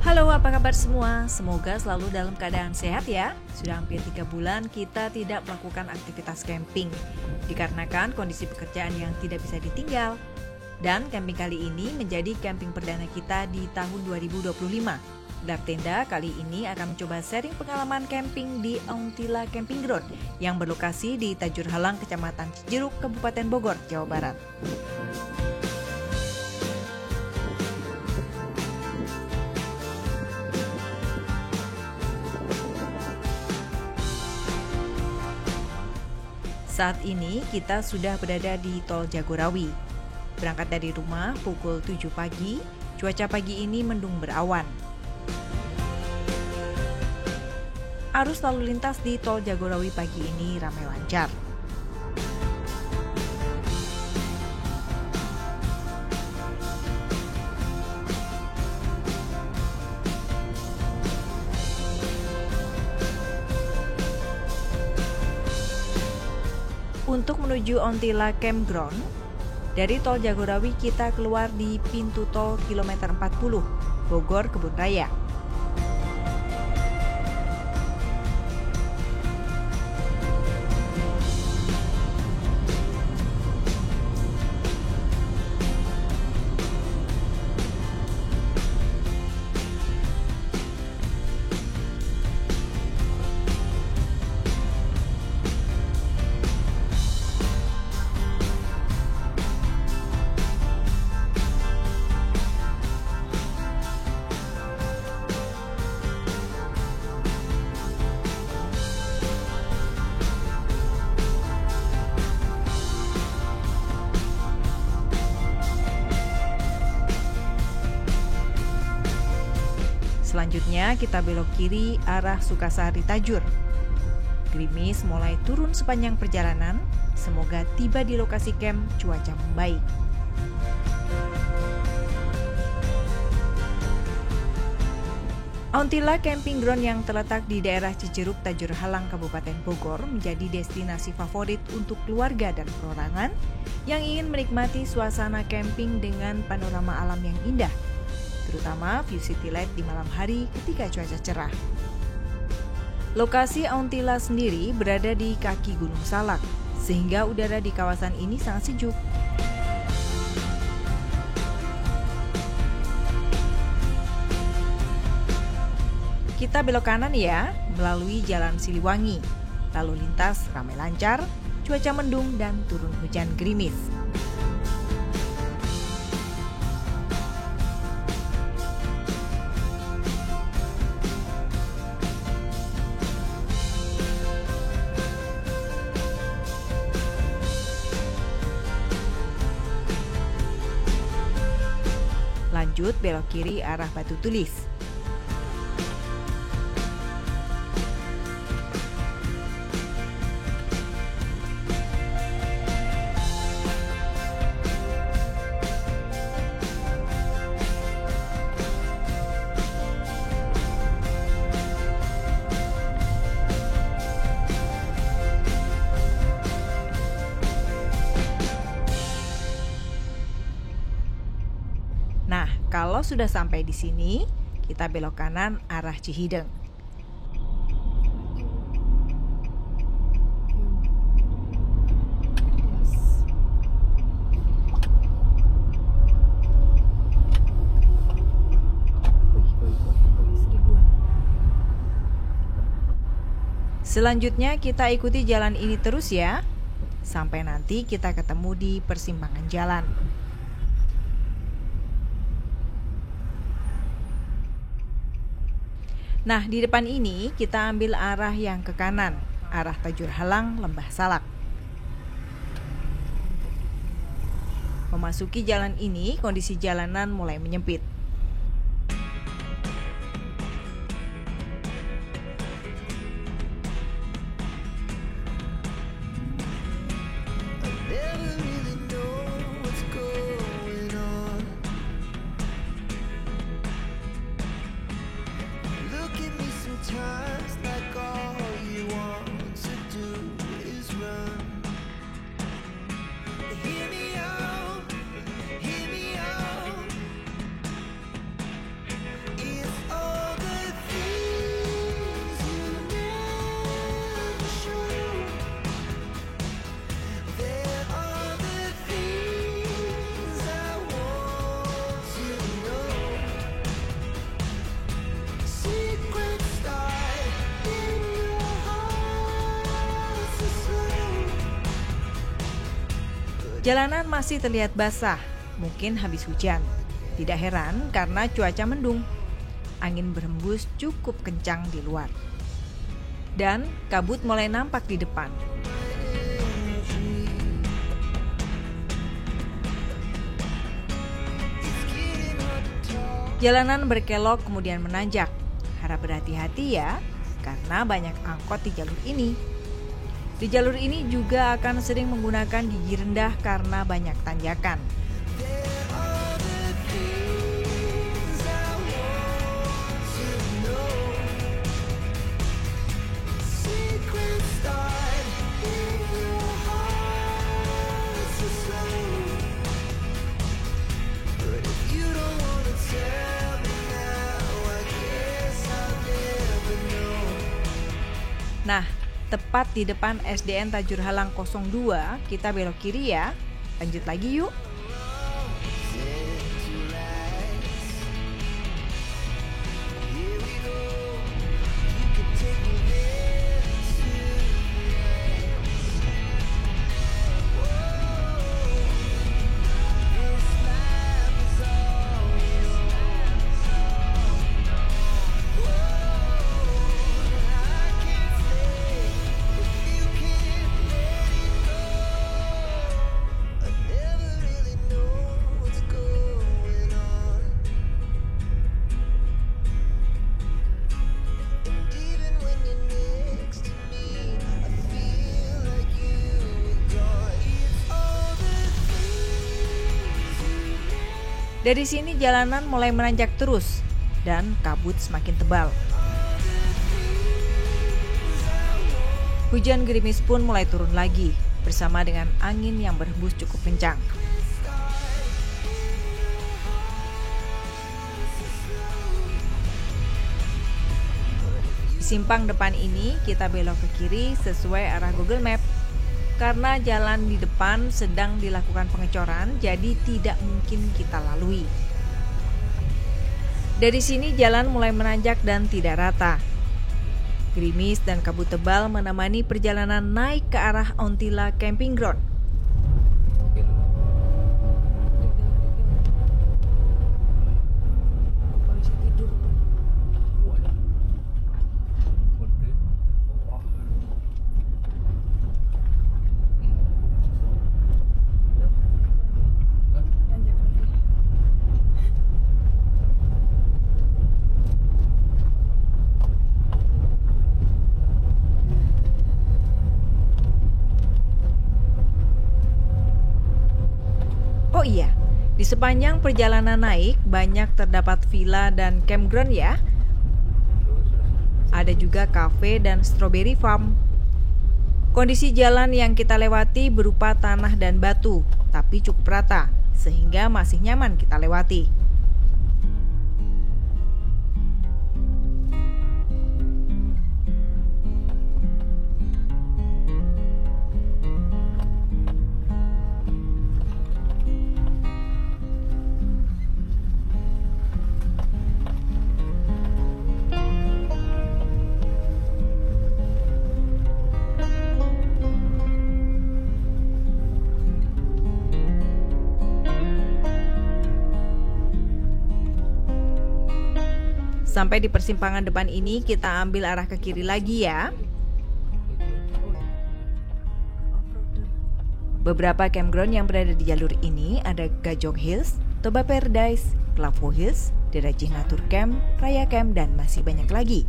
Halo, apa kabar semua? Semoga selalu dalam keadaan sehat ya. Sudah hampir 3 bulan kita tidak melakukan aktivitas camping, dikarenakan kondisi pekerjaan yang tidak bisa ditinggal. Dan camping kali ini menjadi camping perdana kita di tahun 2025. Dar Tenda kali ini akan mencoba sharing pengalaman camping di Auntila Camping Ground yang berlokasi di Tajur Halang, Kecamatan Cijeruk, Kabupaten Bogor, Jawa Barat. Saat ini kita sudah berada di Tol Jagorawi. Berangkat dari rumah pukul 7 pagi, cuaca pagi ini mendung berawan. Arus lalu lintas di Tol Jagorawi pagi ini ramai lancar. Untuk menuju Auntila Campground, dari Tol Jagorawi kita keluar di pintu tol kilometer 40, Bogor Kebun Raya. Selanjutnya kita belok kiri arah Sukasari Tajur. Gerimis mulai turun sepanjang perjalanan, semoga tiba di lokasi camp cuaca membaik. Auntila Camping Ground yang terletak di daerah Cijeruk, Tajur Halang, Kabupaten Bogor menjadi destinasi favorit untuk keluarga dan perorangan yang ingin menikmati suasana camping dengan panorama alam yang indah, terutama view city light di malam hari ketika cuaca cerah. Lokasi Auntila sendiri berada di kaki Gunung Salak, sehingga udara di kawasan ini sangat sejuk. Kita belok kanan ya, melalui Jalan Siliwangi. Lalu lintas ramai lancar, cuaca mendung dan turun hujan gerimis. Lanjut belok kiri arah Batu Tulis. Nah, kalau sudah sampai di sini, kita belok kanan arah Cihideng. Selanjutnya kita ikuti jalan ini terus ya, sampai nanti kita ketemu di persimpangan jalan. Nah, di depan ini kita ambil arah yang ke kanan, arah Tajur Halang, Lembah Salak. Memasuki jalan ini, kondisi jalanan mulai menyempit. Jalanan masih terlihat basah, mungkin habis hujan. Tidak heran karena cuaca mendung. Angin berhembus cukup kencang di luar. Dan kabut mulai nampak di depan. Jalanan berkelok kemudian menanjak. Harap berhati-hati ya, karena banyak angkot di jalur ini. Di jalur ini juga akan sering menggunakan gigi rendah karena banyak tanjakan. Nah, tepat di depan SDN Tajur Halang 02, kita belok kiri ya. Lanjut lagi yuk. Dari sini jalanan mulai menanjak terus dan kabut semakin tebal. Hujan gerimis pun mulai turun lagi bersama dengan angin yang berhembus cukup kencang. Di simpang depan ini kita belok ke kiri sesuai arah Google Map. Karena jalan di depan sedang dilakukan pengecoran, jadi tidak mungkin kita lalui. Dari sini jalan mulai menanjak dan tidak rata. Gerimis dan kabut tebal menemani perjalanan naik ke arah Ontila Camping Ground. Oh iya, di sepanjang perjalanan naik banyak terdapat villa dan campground ya. Ada juga kafe dan strawberry farm. Kondisi jalan yang kita lewati berupa tanah dan batu, tapi cukup rata, sehingga masih nyaman kita lewati. Sampai di persimpangan depan ini kita ambil arah ke kiri lagi ya. Beberapa campground yang berada di jalur ini ada Gajok Hills, Toba Paradise, Klavo Hills, Derajih Natur Camp, Raya Camp, dan masih banyak lagi.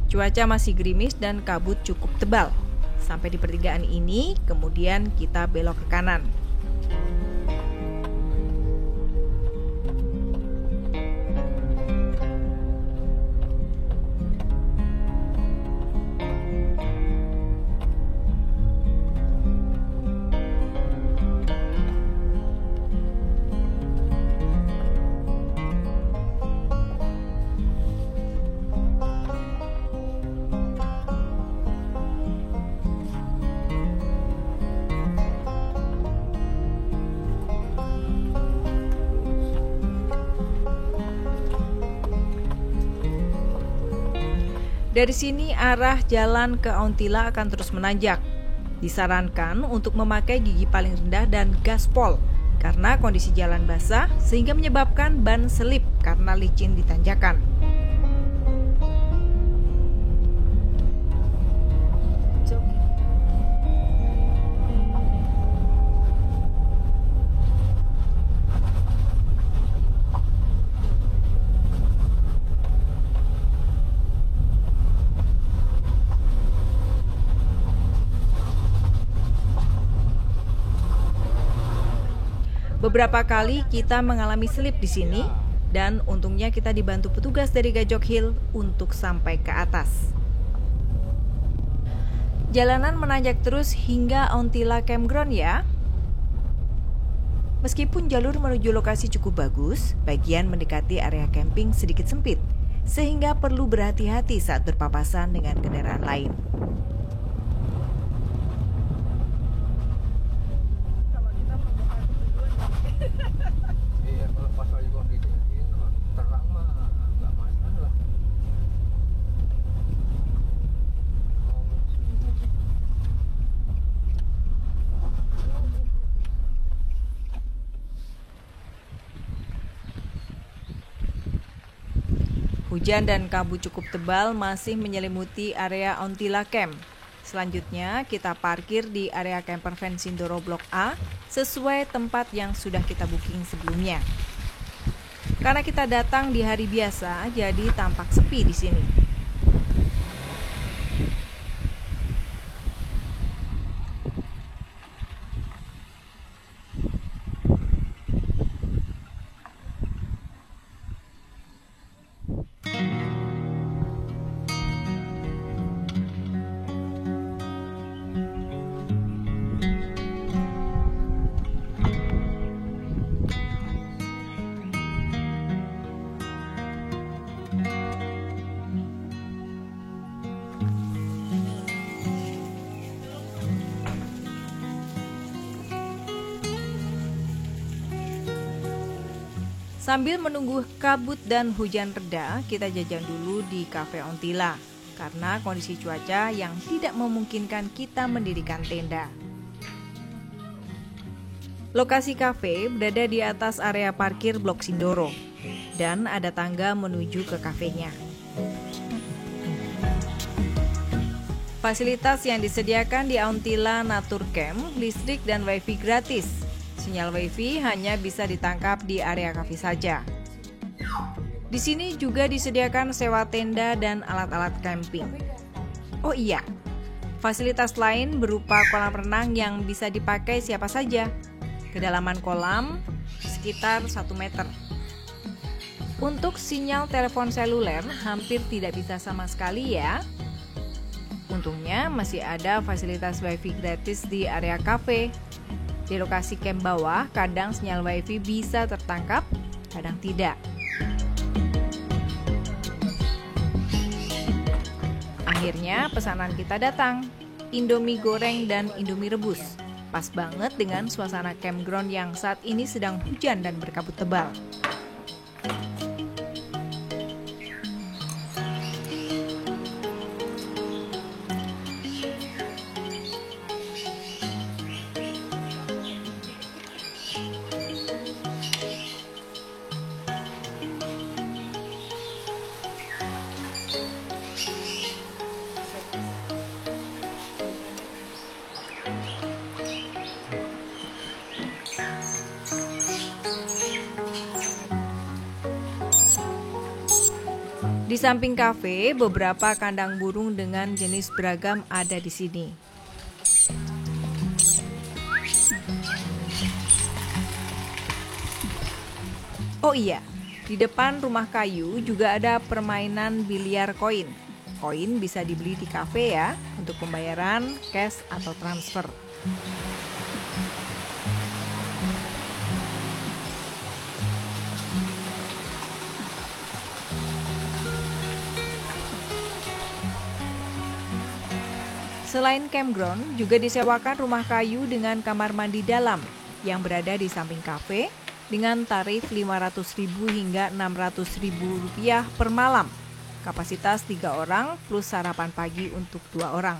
Cuaca masih gerimis dan kabut cukup tebal. Sampai di pertigaan ini, kemudian kita belok ke kanan. Dari sini arah jalan ke Auntila akan terus menanjak. Disarankan untuk memakai gigi paling rendah dan gaspol karena kondisi jalan basah sehingga menyebabkan ban selip karena licin di tanjakan. Beberapa kali kita mengalami selip di sini dan untungnya kita dibantu petugas dari Gajok Hill untuk sampai ke atas. Jalanan menanjak terus hingga Auntila Campground ya. Meskipun jalur menuju lokasi cukup bagus, bagian mendekati area camping sedikit sempit, sehingga perlu berhati-hati saat berpapasan dengan kendaraan lain. Hujan dan kabut cukup tebal masih menyelimuti area Auntila Camp. Selanjutnya kita parkir di area camper van Sindoro Blok A sesuai tempat yang sudah kita booking sebelumnya. Karena kita datang di hari biasa, jadi tampak sepi di sini. Sambil menunggu kabut dan hujan reda, kita jajan dulu di Cafe Auntila karena kondisi cuaca yang tidak memungkinkan kita mendirikan tenda. Lokasi kafe berada di atas area parkir Blok Sindoro dan ada tangga menuju ke kafenya. Fasilitas yang disediakan di Auntila Natur Camp, listrik dan wifi gratis. Sinyal wifi hanya bisa ditangkap di area kafe saja. Di sini juga disediakan sewa tenda dan alat-alat camping. Oh iya, fasilitas lain berupa kolam renang yang bisa dipakai siapa saja. Kedalaman kolam sekitar 1 meter. Untuk sinyal telepon seluler hampir tidak bisa sama sekali ya. Untungnya masih ada fasilitas wifi gratis di area kafe. Di lokasi camp bawah, kadang sinyal wifi bisa tertangkap, kadang tidak. Akhirnya pesanan kita datang, Indomie goreng dan Indomie rebus. Pas banget dengan suasana campground yang saat ini sedang hujan dan berkabut tebal. Di samping kafe, beberapa kandang burung dengan jenis beragam ada di sini. Oh iya, di depan rumah kayu juga ada permainan biliar koin. Koin bisa dibeli di kafe ya, untuk pembayaran, cash atau transfer. Selain campground, juga disewakan rumah kayu dengan kamar mandi dalam yang berada di samping kafe dengan tarif Rp500.000 hingga Rp600.000 per malam. Kapasitas 3 orang plus sarapan pagi untuk 2 orang.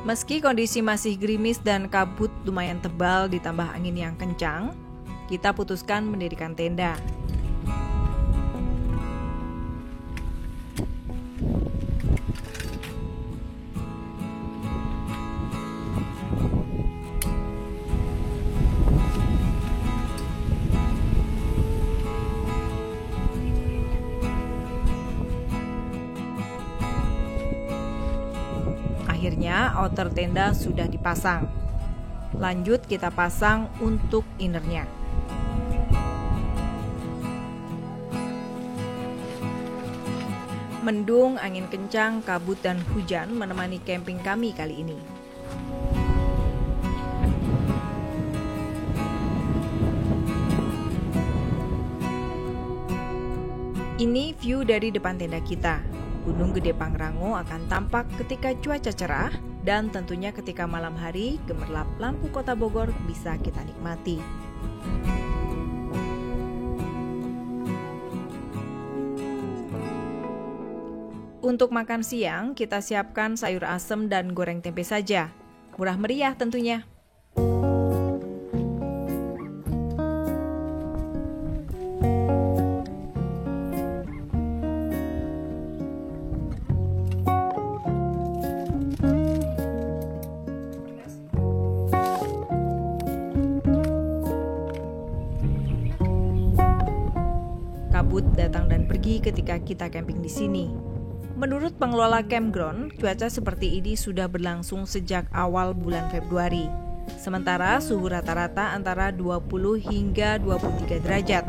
Meski kondisi masih gerimis dan kabut lumayan tebal ditambah angin yang kencang, kita putuskan mendirikan tenda. Akhirnya outer tenda sudah dipasang. Lanjut kita pasang untuk innernya. Mendung, angin kencang, kabut dan hujan menemani camping kami kali ini. Ini view dari depan tenda kita. Gunung Gede Pangrango akan tampak ketika cuaca cerah dan tentunya ketika malam hari gemerlap lampu kota Bogor bisa kita nikmati. Untuk makan siang kita siapkan sayur asem dan goreng tempe saja. Murah meriah tentunya. Kabut datang dan pergi ketika kita camping di sini. Menurut pengelola campground, cuaca seperti ini sudah berlangsung sejak awal bulan Februari. Sementara suhu rata-rata antara 20 hingga 23 derajat.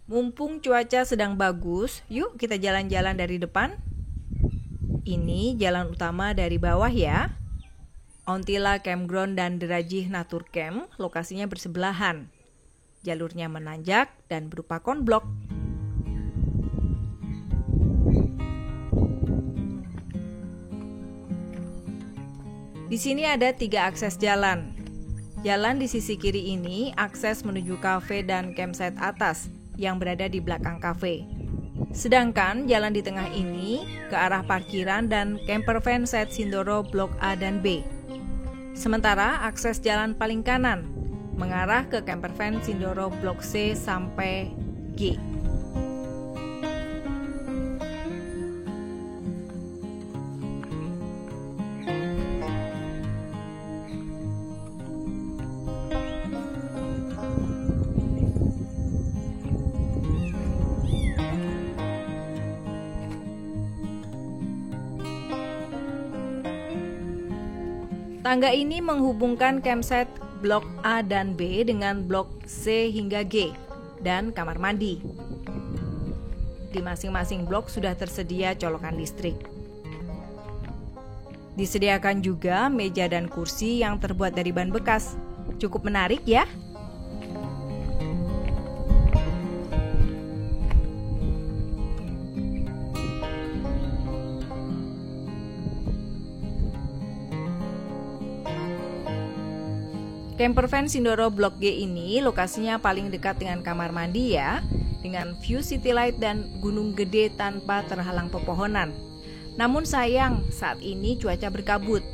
Mumpung cuaca sedang bagus, yuk kita jalan-jalan dari depan. Ini jalan utama dari bawah ya. Ontila Campground dan Derajih Natur Camp lokasinya bersebelahan. Jalurnya menanjak dan berupa konblok. Di sini ada 3 akses jalan. Jalan di sisi kiri ini akses menuju kafe dan campsite atas yang berada di belakang kafe. Sedangkan jalan di tengah ini ke arah parkiran dan camper van site Sindoro Blok A dan B. Sementara akses jalan paling kanan mengarah ke camper van Sindoro Blok C sampai G. Tangga ini menghubungkan campsite Blok A dan B dengan Blok C hingga G dan kamar mandi. Di masing-masing blok sudah tersedia colokan listrik. Disediakan juga meja dan kursi yang terbuat dari ban bekas. Cukup menarik ya. Campervan Sindoro Blok G ini lokasinya paling dekat dengan kamar mandi ya, dengan view city light dan gunung gede tanpa terhalang pepohonan. Namun sayang, saat ini cuaca berkabut.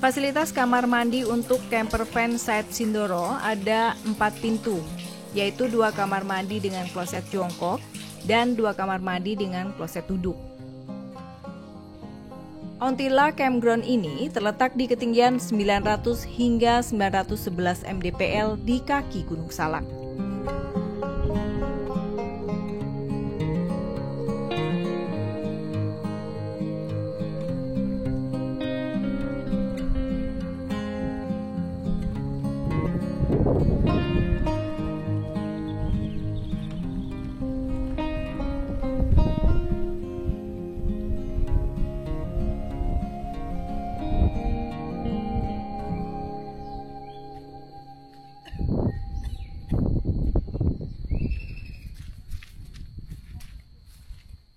Fasilitas kamar mandi untuk campervan Site Sindoro ada 4 pintu, yaitu 2 kamar mandi dengan kloset jongkok dan 2 kamar mandi dengan kloset duduk. Ontilla Campground ini terletak di ketinggian 900 hingga 911 mdpl di kaki Gunung Salak.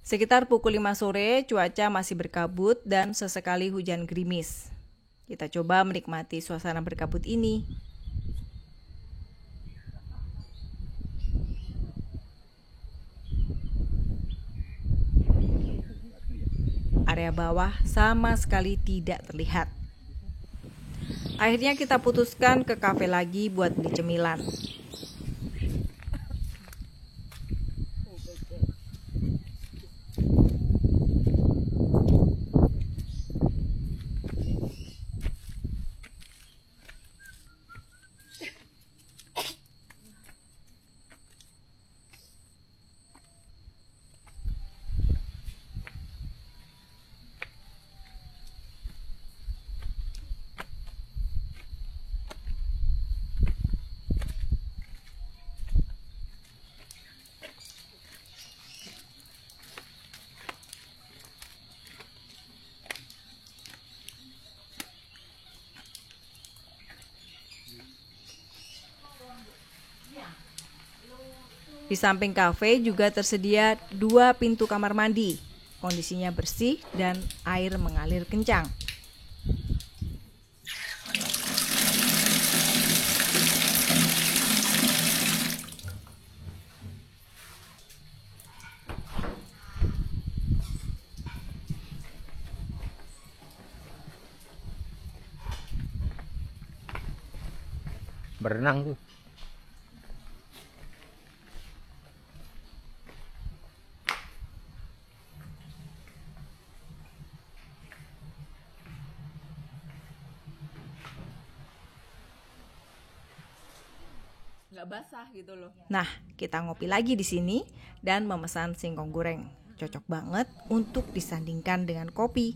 Sekitar pukul 5 sore, cuaca masih berkabut dan sesekali hujan gerimis. Kita coba menikmati suasana berkabut ini. Area bawah sama sekali tidak terlihat. Akhirnya kita putuskan ke kafe lagi buat beli cemilan. Di samping kafe juga tersedia 2 pintu kamar mandi. Kondisinya bersih dan air mengalir kencang. Berenang tuh. Nggak basah gitu loh. Nah, kita ngopi lagi di sini dan memesan singkong goreng. Cocok banget untuk disandingkan dengan kopi.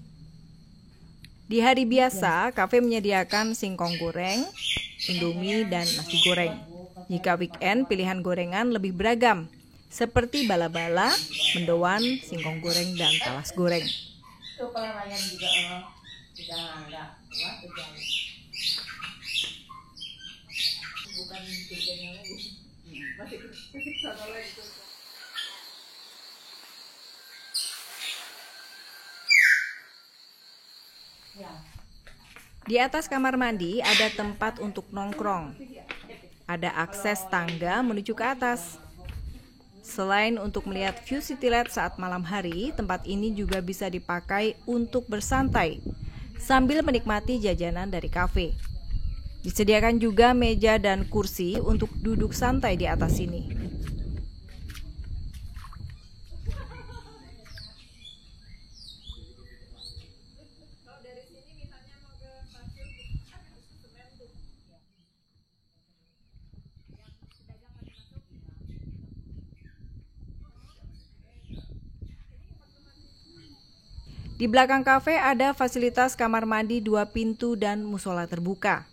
Di hari biasa, kafe menyediakan singkong goreng, indomie, dan nasi goreng. Jika weekend, pilihan gorengan lebih beragam, seperti bala-bala, mendoan, singkong goreng, dan talas goreng. Itu kalau layan juga tidak ada bukan kerjanya lagi masih sana lagi. Di atas kamar mandi ada tempat untuk nongkrong. Ada akses tangga menuju ke atas. Selain untuk melihat view city light saat malam hari, tempat ini juga bisa dipakai untuk bersantai sambil menikmati jajanan dari kafe. Disediakan juga meja dan kursi untuk duduk santai di atas sini. Di belakang kafe ada fasilitas kamar mandi 2 pintu dan musola terbuka.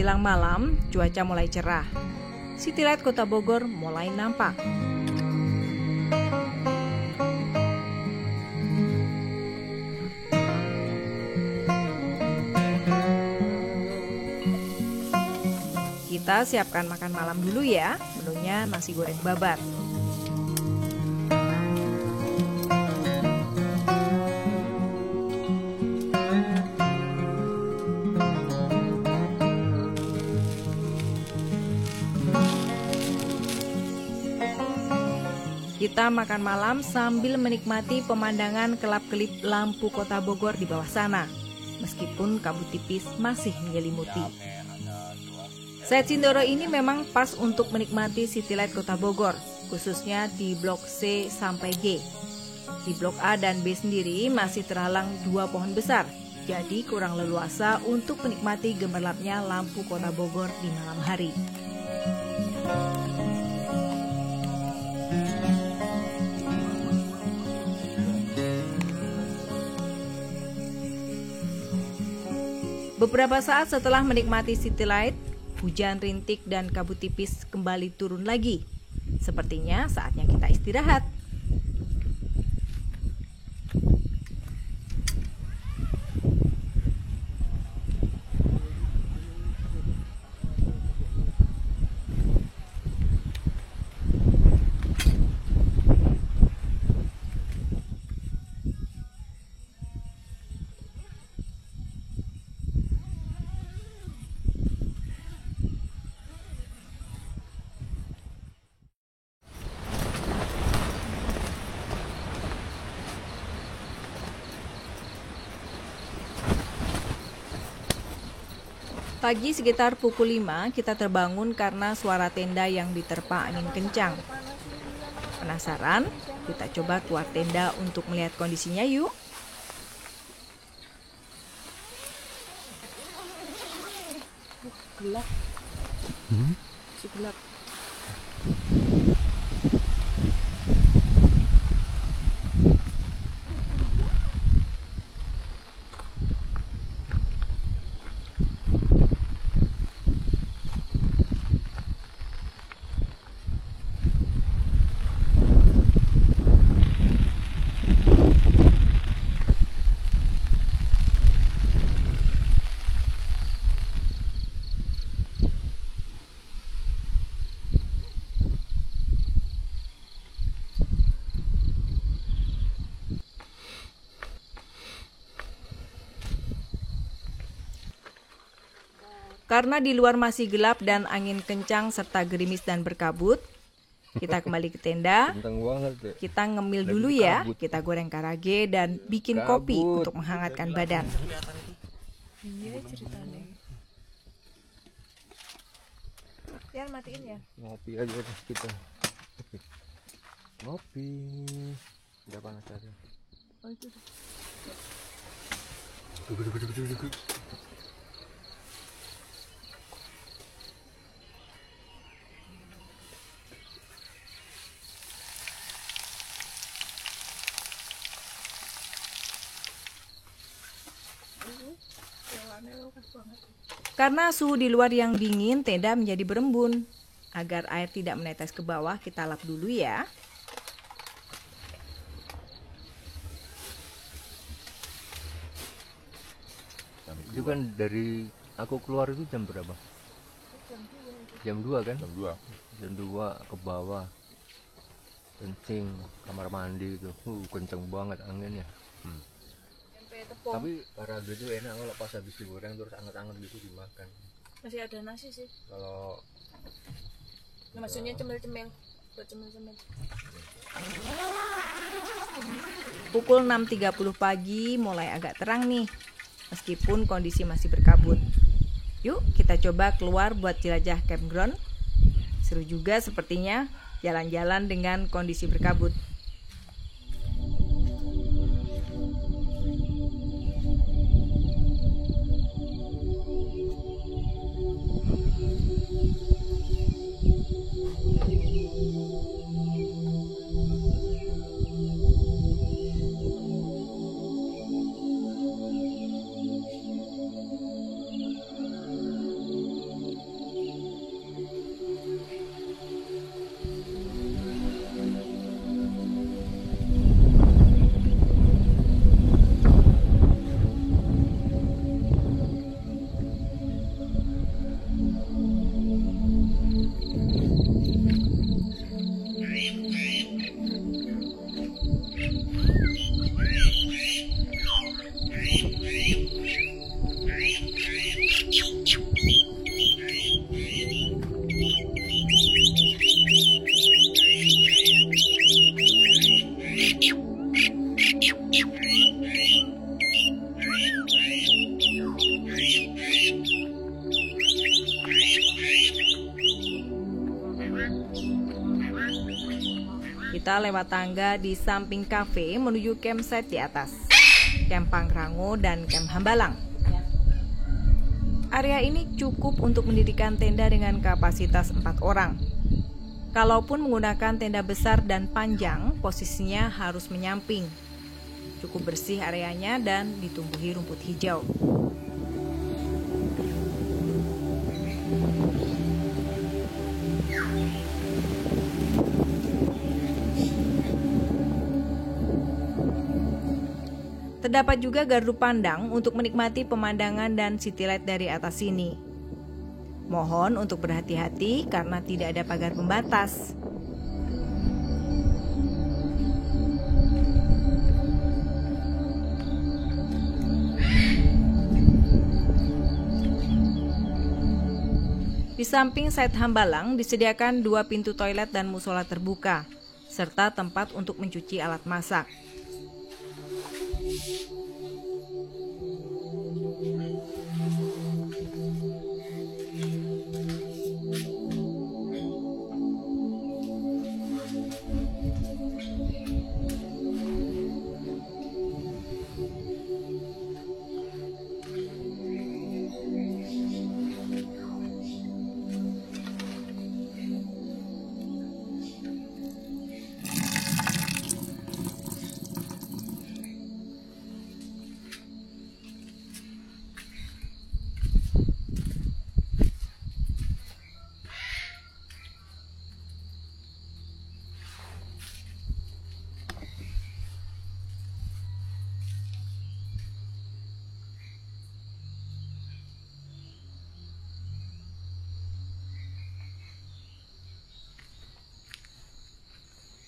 menjelang malam, cuaca mulai cerah. City Light Kota Bogor mulai nampak. Kita siapkan makan malam dulu ya, menunya nasi goreng babat. Kita makan malam sambil menikmati pemandangan kelap-kelip lampu Kota Bogor di bawah sana, meskipun kabut tipis masih menyelimuti. Site Sindoro ini memang pas untuk menikmati City Light Kota Bogor, khususnya di Blok C sampai G. Di Blok A dan B sendiri masih terhalang 2 pohon besar, jadi kurang leluasa untuk menikmati gemerlapnya lampu Kota Bogor di malam hari. Beberapa saat setelah menikmati City Light, hujan rintik dan kabut tipis kembali turun lagi. Sepertinya saatnya kita istirahat. Pagi sekitar pukul 5 kita terbangun karena suara tenda yang diterpa angin kencang. Penasaran? Kita coba keluar tenda untuk melihat kondisinya yuk. Gelap. Gelap. Karena di luar masih gelap dan angin kencang serta gerimis dan berkabut, kita kembali ke tenda. Kita ngemil dulu ya, kita goreng karage dan bikin kopi untuk menghangatkan badan. Iya ceritanya. Yan matiin ya. Ngopi aja kita. Ngopi. Udah panas aja. Oh itu. Karena suhu di luar yang dingin, tenda menjadi berembun. Agar air tidak menetes ke bawah, kita lap dulu ya. Itu kan dari aku keluar itu jam berapa? Jam 2 kan? Jam 2 ke bawah. Kencing, kamar mandi itu. Kenceng banget anginnya. Tapi karage itu enak kalau pas habis digoreng terus anget-anget gitu dimakan. Masih ada nasi sih. Kalau maksudnya cemil-cemil. Buat cemil-cemil. Pukul 6.30 pagi mulai agak terang nih, meskipun kondisi masih berkabut. Yuk kita coba keluar buat jelajah campground. Seru juga sepertinya jalan-jalan dengan kondisi berkabut. Kita lewat tangga di samping kafe menuju campsite di atas, Camp Pangrango dan Camp Hambalang. Area ini cukup untuk mendirikan tenda dengan kapasitas 4 orang. Kalaupun menggunakan tenda besar dan panjang, posisinya harus menyamping. Cukup bersih areanya dan ditumbuhi rumput hijau. Terdapat juga gardu pandang untuk menikmati pemandangan dan city light dari atas sini. Mohon untuk berhati-hati karena tidak ada pagar pembatas. Di samping site Hambalang disediakan 2 pintu toilet dan musola terbuka, serta tempat untuk mencuci alat masak.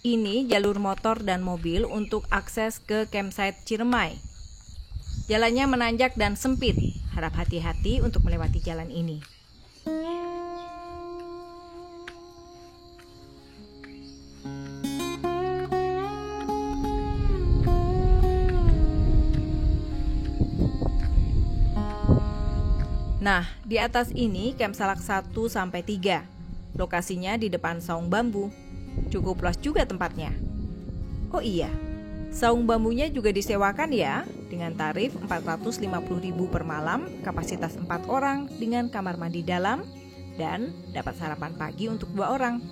Ini jalur motor dan mobil untuk akses ke campsite Ciremai. Jalannya menanjak dan sempit, harap hati-hati untuk melewati jalan ini. Nah, di atas ini Camp Salak 1-3. Lokasinya di depan saung bambu. Cukup luas juga tempatnya. Oh iya, saung bambunya juga disewakan ya, dengan tarif Rp450.000 per malam, kapasitas 4 orang dengan kamar mandi dalam, dan dapat sarapan pagi untuk 2 orang.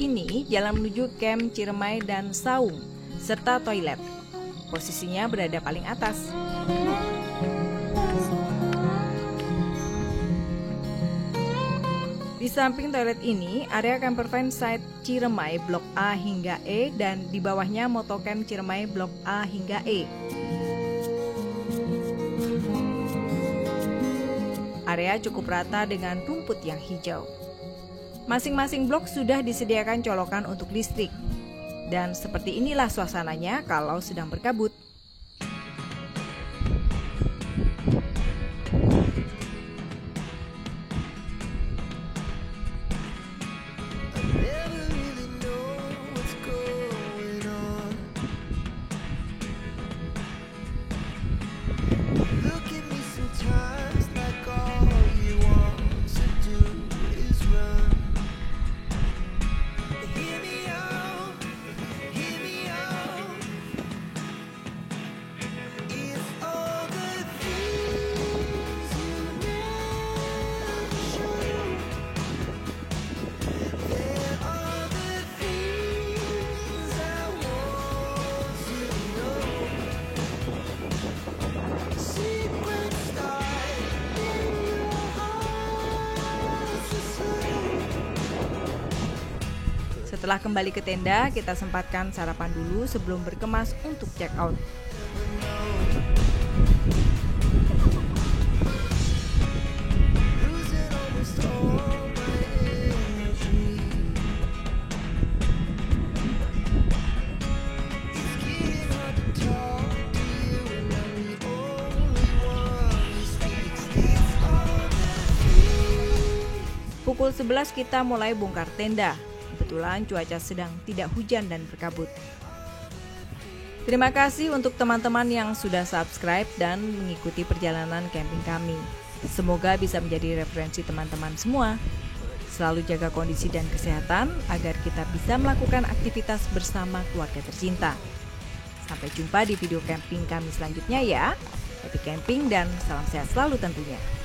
Ini jalan menuju Camp Ciremai dan saung, serta toilet. Posisinya berada paling atas. Di samping toilet ini, area campervan site Ciremai Blok A hingga E dan di bawahnya motocamp Ciremai Blok A hingga E. Area cukup rata dengan rumput yang hijau. Masing-masing blok sudah disediakan colokan untuk listrik. Dan seperti inilah suasananya kalau sedang berkabut. Setelah kembali ke tenda, kita sempatkan sarapan dulu sebelum berkemas untuk check out. pukul 11 kita mulai bongkar tenda. Kebetulan cuaca sedang tidak hujan dan berkabut. Terima kasih untuk teman-teman yang sudah subscribe dan mengikuti perjalanan camping kami. Semoga bisa menjadi referensi teman-teman semua. Selalu jaga kondisi dan kesehatan agar kita bisa melakukan aktivitas bersama keluarga tercinta. Sampai jumpa di video camping kami selanjutnya ya. Happy camping dan salam sehat selalu tentunya.